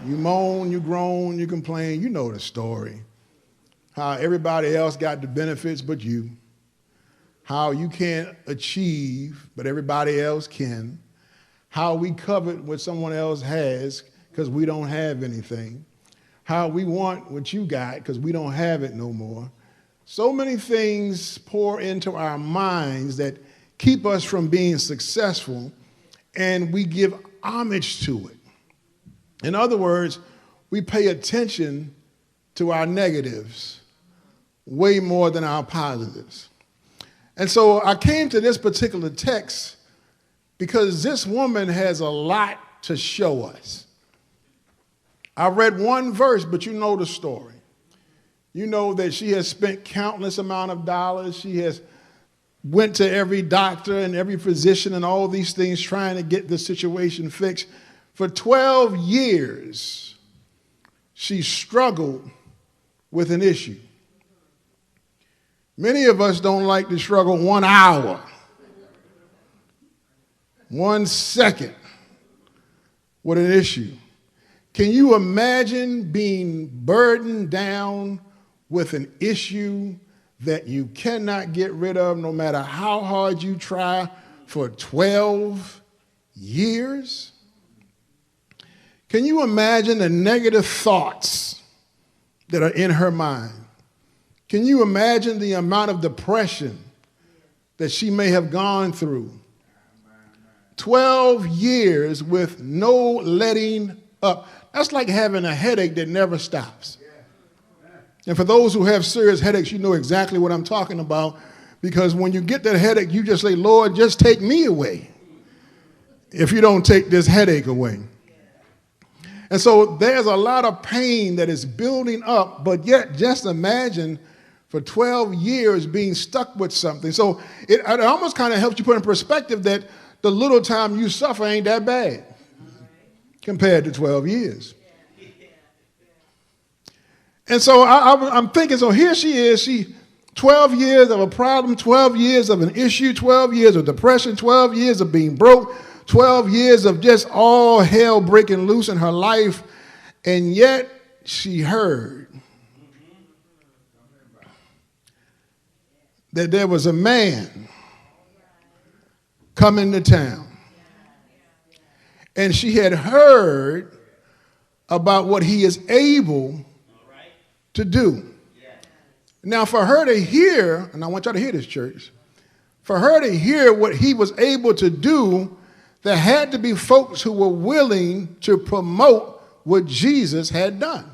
You moan, you groan, you complain. You know the story. How everybody else got the benefits but you. How you can't achieve, but everybody else can. How we covet what someone else has because we don't have anything. How we want what you got because we don't have it no more. So many things pour into our minds that keep us from being successful, and we give homage to it. In other words, we pay attention to our negatives way more than our positives. And so I came to this particular text because this woman has a lot to show us. I read one verse, but you know the story. You know that she has spent countless amount of dollars. She has went to every doctor and every physician and all these things trying to get the situation fixed. For 12 years, she struggled with an issue. Many of us don't like to struggle 1 hour, 1 second with an issue. Can you imagine being burdened down with an issue that you cannot get rid of no matter how hard you try for 12 years? Can you imagine the negative thoughts that are in her mind? Can you imagine the amount of depression that she may have gone through? 12 years with no letting up. That's like having a headache that never stops. And for those who have serious headaches, you know exactly what I'm talking about, because when you get that headache, you just say, Lord, just take me away if you don't take this headache away. And so there's a lot of pain that is building up, but yet just imagine for 12 years being stuck with something. So it almost kind of helps you put in perspective that the little time you suffer ain't that bad compared to 12 years. And so I'm thinking, so here she is, 12 years of a problem, 12 years of an issue, 12 years of depression, 12 years of being broke, 12 years of just all hell breaking loose in her life, and yet she heard that there was a man coming to town. And she had heard about what he is able to do. Now, for her to hear, and I want y'all to hear this, church, for her to hear what he was able to do, there had to be folks who were willing to promote what Jesus had done.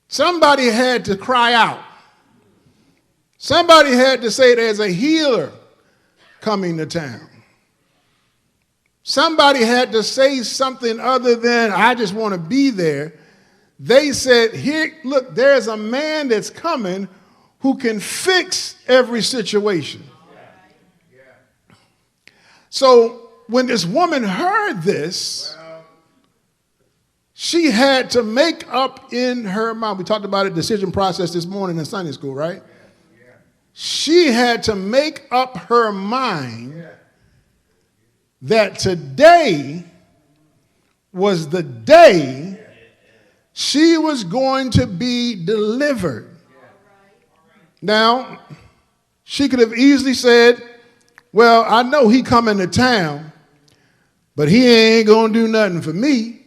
Somebody had to cry out. Somebody had to say there's a healer coming to town. Somebody had to say something other than, I just want to be there. They said, here, look, there's a man that's coming who can fix every situation. So when this woman heard this, she had to make up in her mind. We talked about a decision process this morning in Sunday school, right? She had to make up her mind that today was the day she was going to be delivered. Now, she could have easily said, well, I know he coming to town, but he ain't going to do nothing for me.